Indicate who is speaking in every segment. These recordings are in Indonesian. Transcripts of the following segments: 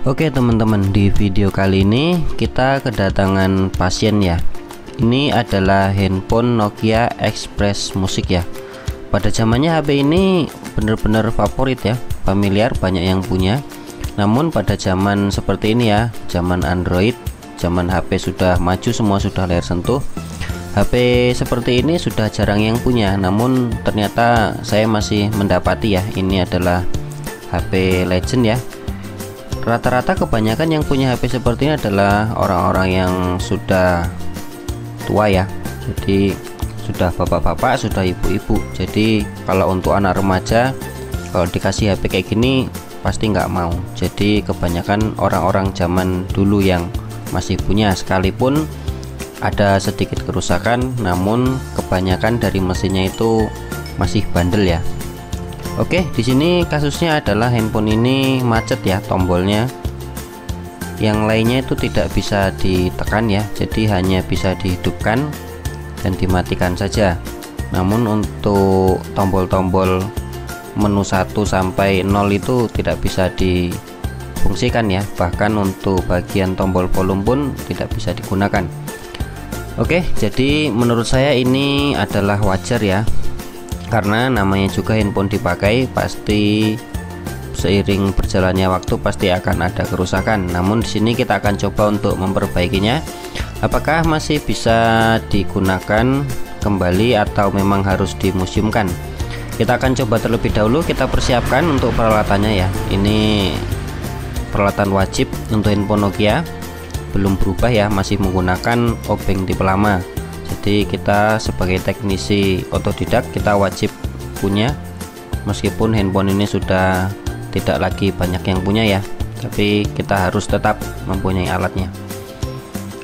Speaker 1: Oke teman-teman, di video kali ini kita kedatangan pasien ya. Ini adalah handphone Nokia Express Music ya. Pada zamannya HP ini benar-benar favorit ya, familiar, banyak yang punya. Namun pada zaman seperti ini ya, zaman Android, zaman HP sudah maju, semua sudah layar sentuh, HP seperti ini sudah jarang yang punya. Namun ternyata saya masih mendapati ya, ini adalah HP legend ya. Rata-rata kebanyakan yang punya HP seperti ini adalah orang-orang yang sudah tua ya, jadi sudah bapak-bapak, sudah ibu-ibu. Jadi kalau untuk anak remaja, kalau dikasih HP kayak gini pasti nggak mau. Jadi kebanyakan orang-orang zaman dulu yang masih punya, sekalipun ada sedikit kerusakan, namun kebanyakan dari mesinnya itu masih bandel ya. Oke, di sini kasusnya adalah handphone ini macet ya, tombolnya. Yang lainnya itu tidak bisa ditekan ya, jadi hanya bisa dihidupkan dan dimatikan saja. Namun untuk tombol-tombol menu 1 sampai 0 itu tidak bisa difungsikan ya. Bahkan untuk bagian tombol volume pun tidak bisa digunakan. Oke, jadi menurut saya ini adalah wajar ya, karena namanya juga handphone dipakai, pasti seiring berjalannya waktu pasti akan ada kerusakan. Namun di sini kita akan coba untuk memperbaikinya. Apakah masih bisa digunakan kembali atau memang harus dimuseumkan? Kita akan coba terlebih dahulu. Kita persiapkan untuk peralatannya ya. Ini peralatan wajib untuk handphone Nokia, belum berubah ya, masih menggunakan obeng tipe lama. Jadi kita sebagai teknisi otodidak kita wajib punya, meskipun handphone ini sudah tidak lagi banyak yang punya ya, tapi kita harus tetap mempunyai alatnya.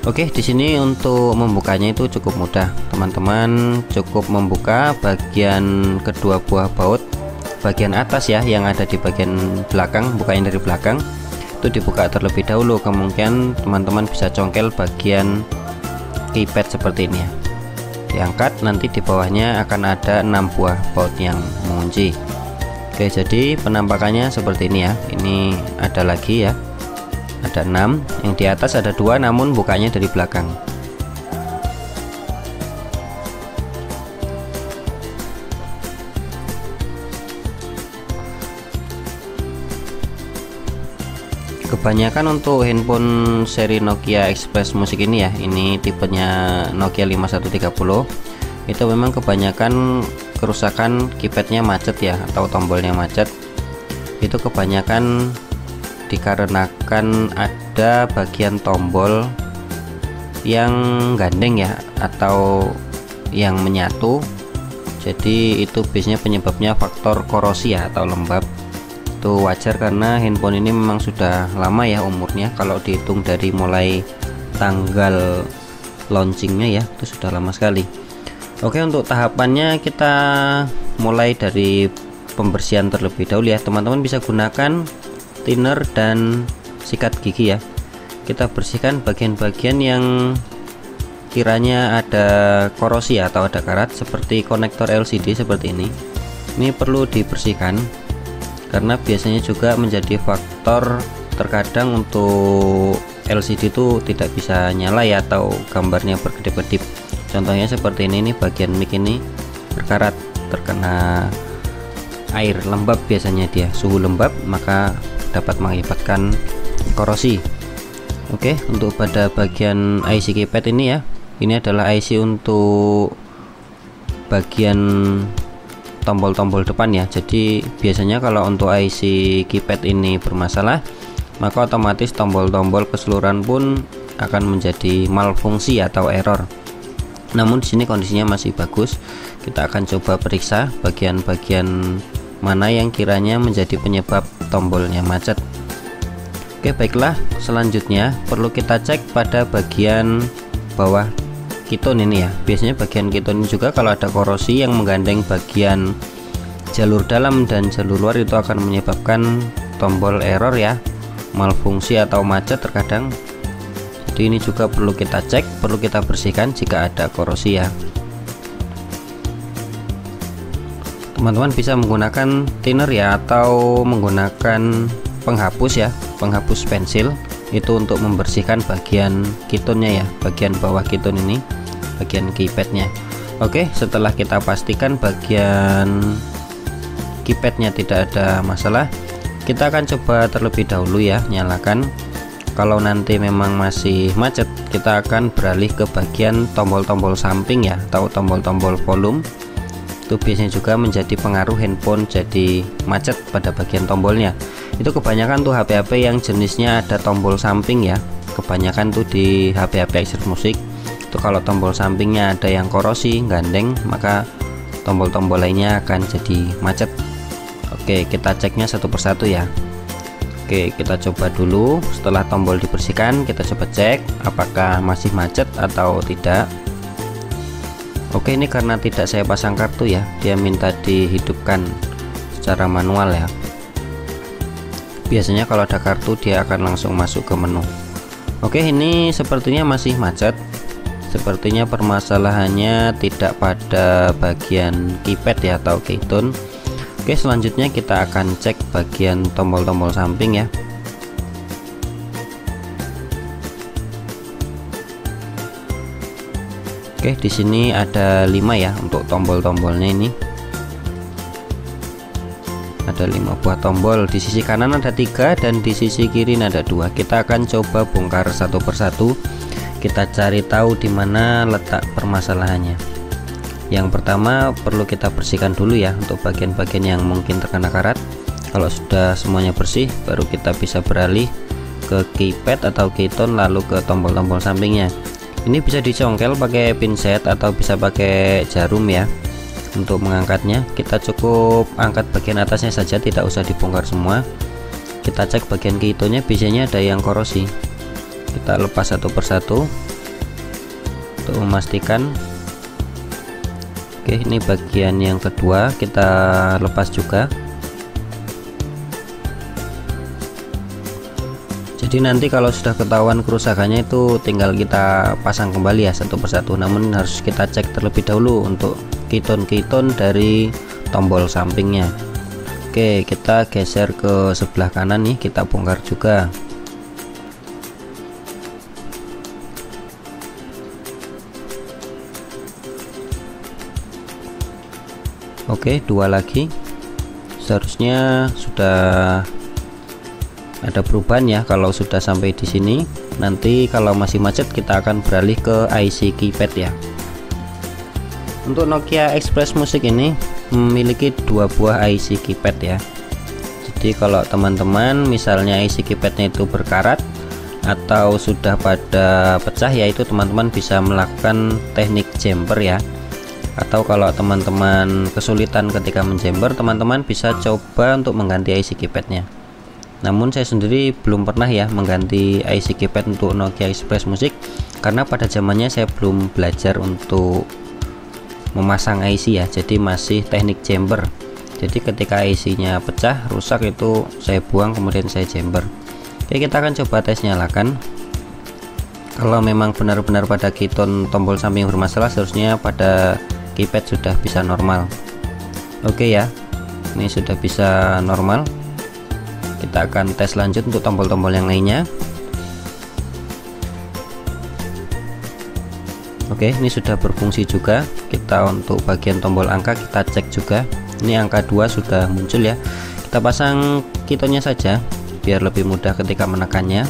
Speaker 1: Oke, di sini untuk membukanya itu cukup mudah teman-teman. Cukup membuka bagian kedua buah baut bagian atas ya, yang ada di bagian belakang, bukanya dari belakang itu dibuka terlebih dahulu. Kemudian teman-teman bisa congkel bagian keypad seperti ini ya, diangkat, nanti di bawahnya akan ada 6 buah baut yang mengunci. Oke, jadi penampakannya seperti ini ya. Ini ada lagi ya, ada 6, yang di atas ada 2, namun bukanya dari belakang. Kebanyakan untuk handphone seri Nokia Express Music ini ya, ini tipenya Nokia 5130, itu memang kebanyakan kerusakan keypadnya macet ya, atau tombolnya macet. Itu kebanyakan dikarenakan ada bagian tombol yang gandeng ya, atau yang menyatu. Jadi itu biasanya penyebabnya faktor korosi ya, atau lembab. Itu wajar karena handphone ini memang sudah lama ya umurnya. Kalau dihitung dari mulai tanggal launchingnya ya, itu sudah lama sekali. Oke, untuk tahapannya kita mulai dari pembersihan terlebih dahulu ya. Teman-teman bisa gunakan thinner dan sikat gigi ya. Kita bersihkan bagian-bagian yang kiranya ada korosi ya, atau ada karat, seperti konektor LCD seperti ini. Ini perlu dibersihkan karena biasanya juga menjadi faktor terkadang untuk LCD itu tidak bisa nyala ya, atau gambarnya berkedip-kedip. Contohnya seperti ini, bagian mic ini berkarat, terkena air lembab, biasanya dia suhu lembab, maka dapat mengakibatkan korosi. Oke, untuk pada bagian IC keypad ini ya, ini adalah IC untuk bagian tombol-tombol depan ya. Jadi biasanya kalau untuk IC keypad ini bermasalah, maka otomatis tombol-tombol keseluruhan pun akan menjadi malfungsi atau error. Namun di sini kondisinya masih bagus. Kita akan coba periksa bagian-bagian mana yang kiranya menjadi penyebab tombolnya macet. Oke, baiklah, selanjutnya perlu kita cek pada bagian bawah kiton ini ya. Biasanya bagian kiton ini juga kalau ada korosi yang menggandeng bagian jalur dalam dan jalur luar, itu akan menyebabkan tombol error ya, malfungsi atau macet terkadang. Jadi ini juga perlu kita cek, perlu kita bersihkan jika ada korosi ya. Teman-teman bisa menggunakan thinner ya, atau menggunakan penghapus ya. penghapus pensil, itu untuk membersihkan bagian ketonnya ya, bagian bawah keton ini, bagian keypadnya. Oke, setelah kita pastikan bagian keypadnya tidak ada masalah, kita akan coba terlebih dahulu ya, nyalakan. Kalau nanti memang masih macet, kita akan beralih ke bagian tombol-tombol samping ya, atau tombol-tombol volume. Itu biasanya juga menjadi pengaruh handphone jadi macet pada bagian tombolnya. Itu kebanyakan tuh HP-HP yang jenisnya ada tombol samping ya, kebanyakan tuh di HP-HP Express Music itu kalau tombol sampingnya ada yang korosi, gandeng, maka tombol-tombol lainnya akan jadi macet. Oke, kita ceknya satu persatu ya. Oke, kita coba dulu. Setelah tombol dibersihkan, kita coba cek apakah masih macet atau tidak. Oke, ini karena tidak saya pasang kartu ya, dia minta dihidupkan secara manual ya. Biasanya kalau ada kartu dia akan langsung masuk ke menu. Oke, ini sepertinya masih macet. Sepertinya permasalahannya tidak pada bagian keypad ya, atau keytone. Oke, selanjutnya kita akan cek bagian tombol-tombol samping ya. Oke, di sini ada 5 ya untuk tombol-tombolnya ini. Ada 5 buah tombol, di sisi kanan ada 3 dan di sisi kiri ada 2. Kita akan coba bongkar satu persatu. Kita cari tahu di mana letak permasalahannya. Yang pertama perlu kita bersihkan dulu ya untuk bagian-bagian yang mungkin terkena karat. Kalau sudah semuanya bersih, baru kita bisa beralih ke keypad atau keytone, lalu ke tombol-tombol sampingnya. Ini bisa dicongkel pakai pinset atau bisa pakai jarum ya. Untuk mengangkatnya, kita cukup angkat bagian atasnya saja, tidak usah dibongkar semua. Kita cek bagian keytone-nya, biasanya ada yang korosi. Kita lepas satu persatu untuk memastikan. Oke, ini bagian yang kedua kita lepas juga. Jadi nanti kalau sudah ketahuan kerusakannya itu tinggal kita pasang kembali ya satu persatu. Namun harus kita cek terlebih dahulu untuk keytone dari tombol sampingnya. Oke, kita geser ke sebelah kanan nih, kita bongkar juga. Oke, 2 lagi. Seharusnya sudah ada perubahan ya kalau sudah sampai di sini. Nanti kalau masih macet kita akan beralih ke IC keypad ya. Untuk Nokia Express Music ini memiliki 2 buah IC keypad ya. Jadi kalau teman-teman misalnya IC keypadnya itu berkarat atau sudah pada pecah, yaitu teman-teman bisa melakukan teknik jumper ya. Atau kalau teman-teman kesulitan ketika menjember, teman-teman bisa coba untuk mengganti IC keypadnya. Namun saya sendiri belum pernah ya mengganti IC keypad untuk Nokia Express Music, karena pada zamannya saya belum belajar untuk memasang IC ya, jadi masih teknik jumper. Jadi ketika IC nya pecah, rusak, itu saya buang kemudian saya jumper. Oke, kita akan coba tes nyalakan. Kalau memang benar-benar pada keytone tombol samping bermasalah, seharusnya pada keypad sudah bisa normal. Oke ya, ini sudah bisa normal. Kita akan tes lanjut untuk tombol-tombol yang lainnya. Oke, ini sudah berfungsi juga. Kita untuk bagian tombol angka kita cek juga. Ini angka 2 sudah muncul ya. Kita pasang keytone-nya saja biar lebih mudah ketika menekannya.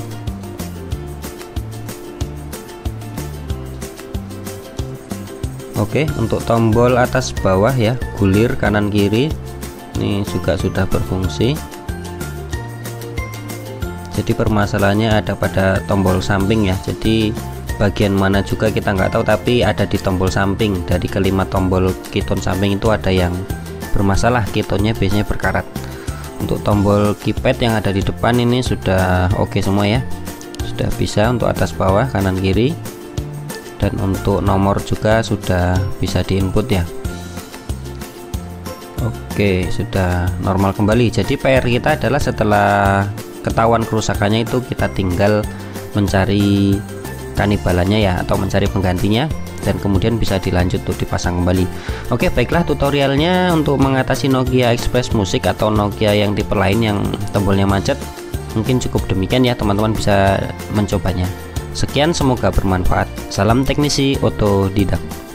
Speaker 1: Oke, untuk tombol atas bawah ya, gulir kanan kiri, ini juga sudah berfungsi. Jadi permasalahannya ada pada tombol samping ya. Jadi bagian mana juga kita nggak tahu, tapi ada di tombol samping. Dari kelima tombol keytone samping itu ada yang bermasalah, keytone-nya biasanya berkarat. Untuk tombol keypad yang ada di depan ini sudah oke semua ya, sudah bisa untuk atas bawah kanan kiri. Dan untuk nomor juga sudah bisa diinput ya. Oke, sudah normal kembali. Jadi PR kita adalah setelah ketahuan kerusakannya itu kita tinggal mencari kanibalannya ya, atau mencari penggantinya, dan kemudian bisa dilanjut untuk dipasang kembali. Oke, baiklah tutorialnya untuk mengatasi Nokia Express Music atau Nokia yang tipe lain yang tombolnya macet. Mungkin cukup demikian ya, teman-teman bisa mencobanya. Sekian, semoga bermanfaat. Salam teknisi otodidak.